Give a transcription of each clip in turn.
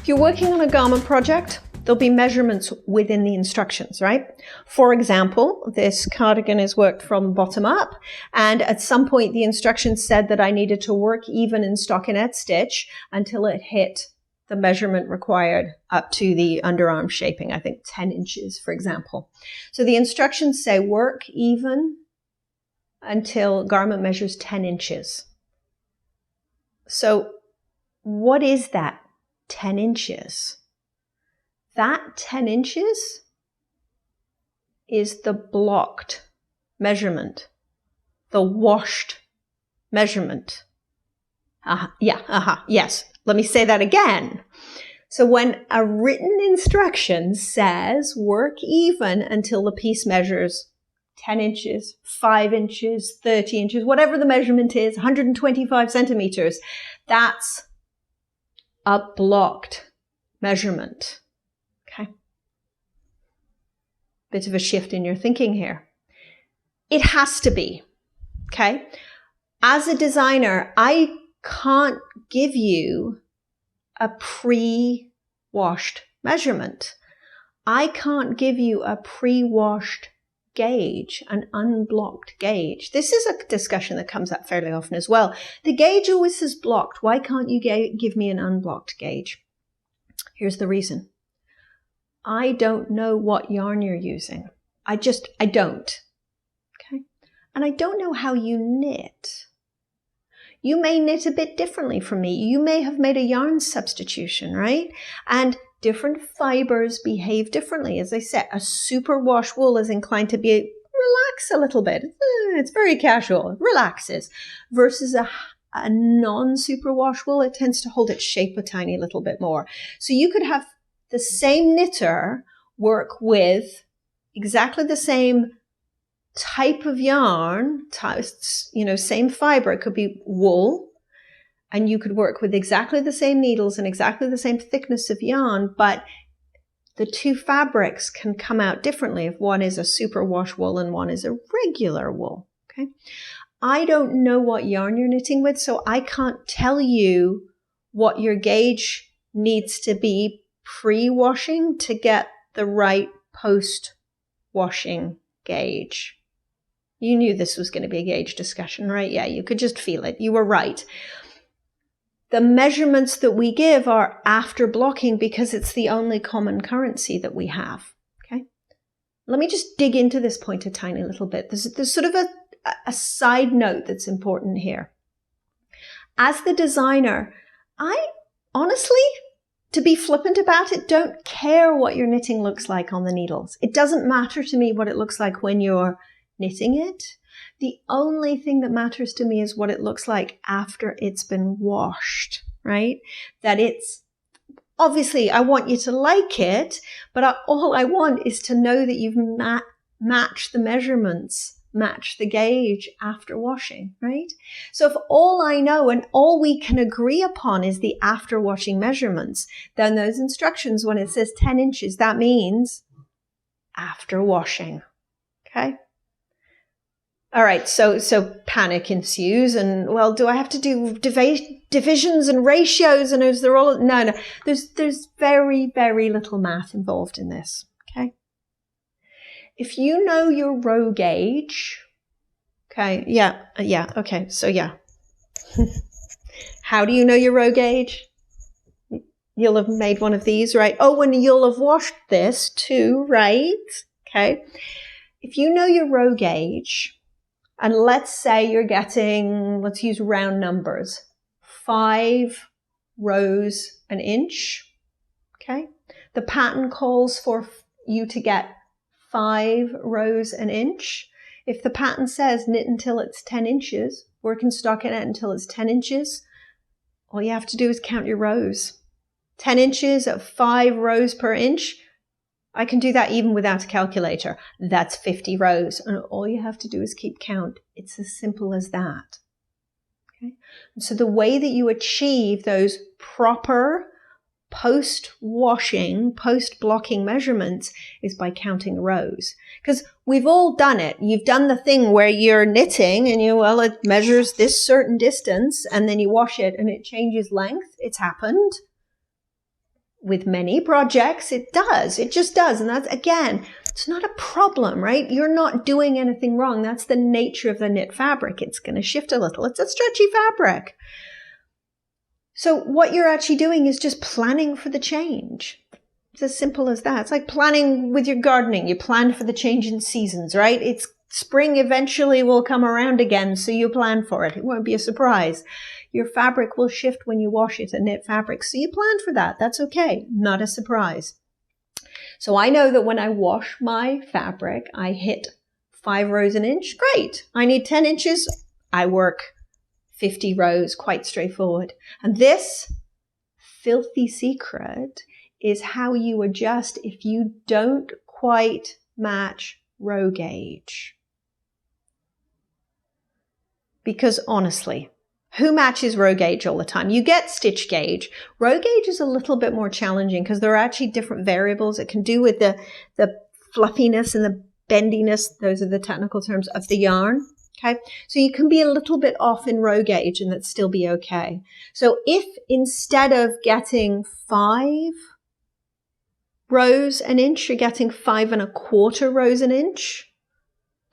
you're working on a garment project, there'll be measurements within the instructions, right? For example, this cardigan is worked from bottom up, and at some point the instructions said that I needed to work even in stockinette stitch until it hit the measurement required up to the underarm shaping, I think 10 inches, for example. So the instructions say work even until garment measures 10 inches. So what is that 10 inches? That 10 inches is the blocked measurement, the washed measurement. Yes. Let me say that again. So when a written instruction says work even until the piece measures 10 inches, 5 inches, 30 inches, whatever the measurement is, 125 centimeters, that's a blocked measurement. Okay. Bit of a shift in your thinking here. It has to be. Okay. As a designer, I can't give you a pre-washed measurement. I can't give you a pre-washed gauge, an unblocked gauge. This is a discussion that comes up fairly often as well. The gauge always says blocked. Why can't you give me an unblocked gauge? Here's the reason. I don't know what yarn you're using. I don't. Okay? And I don't know how you knit. You may knit a bit differently from me. You may have made a yarn substitution, right? And different fibers behave differently. As I said, a superwash wool is inclined to relax a little bit. It's very casual. It relaxes. Versus a non-superwash wool, it tends to hold its shape a tiny little bit more. So you could have the same knitter work with exactly the same type of yarn, same fiber. It could be wool, and you could work with exactly the same needles and exactly the same thickness of yarn, but the two fabrics can come out differently if one is a superwash wool and one is a regular wool. Okay, I don't know what yarn you're knitting with, so I can't tell you what your gauge needs to be pre-washing to get the right post-washing gauge. You knew this was going to be a gauge discussion, right? Yeah, you could just feel it. You were right. The measurements that we give are after blocking because it's the only common currency that we have. Okay. Let me just dig into this point a tiny little bit. There's sort of a side note that's important here. As the designer, I honestly, to be flippant about it, don't care what your knitting looks like on the needles. It doesn't matter to me what it looks like when you're knitting it. The only thing that matters to me is what it looks like after it's been washed, right? That it's, obviously I want you to like it, but all I want is to know that you've matched the measurements, matched the gauge after washing, right? So if all I know and all we can agree upon is the after washing measurements, then those instructions, when it says 10 inches, that means after washing, okay? All right, so panic ensues, and well, do I have to do divisions and ratios, and is there all? No. There's very, very little math involved in this. Okay. If you know your row gauge, okay, okay, so yeah. How do you know your row gauge? You'll have made one of these, right? Oh, and you'll have washed this too, right? Okay. If you know your row gauge. And let's say you're getting, let's use round numbers, 5 rows an inch, okay? The pattern calls for you to get 5 rows an inch. If the pattern says knit until it's 10 inches, work in stockinette until it's 10 inches, all you have to do is count your rows. 10 inches of 5 rows per inch, I can do that even without a calculator. That's 50 rows. And all you have to do is keep count. It's as simple as that. Okay? And so the way that you achieve those proper post-washing, post-blocking measurements is by counting rows. Because we've all done it. You've done the thing where you're knitting and it measures this certain distance and then you wash it and it changes length. It's happened. with many projects, it does. It just does. And that's, again, it's not a problem, right? You're not doing anything wrong. That's the nature of the knit fabric. It's going to shift a little. It's a stretchy fabric. So what you're actually doing is just planning for the change. It's as simple as that. It's like planning with your gardening. You plan for the change in seasons, right? It's spring eventually will come around again, so you plan for it. It won't be a surprise. Your fabric will shift when you wash it, a knit fabric, so you plan for that. That's okay. Not a surprise. So I know that when I wash my fabric, I hit 5 rows an inch. Great. I need 10 inches. I work 50 rows, quite straightforward. And this filthy secret is how you adjust if you don't quite match row gauge. Because honestly, who matches row gauge all the time? You get stitch gauge. Row gauge is a little bit more challenging because there are actually different variables. It can do with the fluffiness and the bendiness. Those are the technical terms of the yarn. Okay, so you can be a little bit off in row gauge and that still be okay. So if instead of getting 5 rows an inch, you're getting 5 1/4 rows an inch,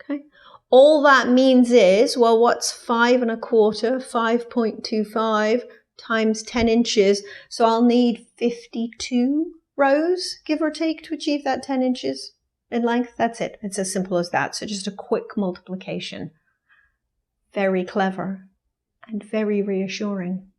okay, all that means is, well, what's 5 1/4? 5.25 times 10 inches. So I'll need 52 rows, give or take, to achieve that 10 inches in length. That's it. It's as simple as that. So just a quick multiplication. Very clever and very reassuring.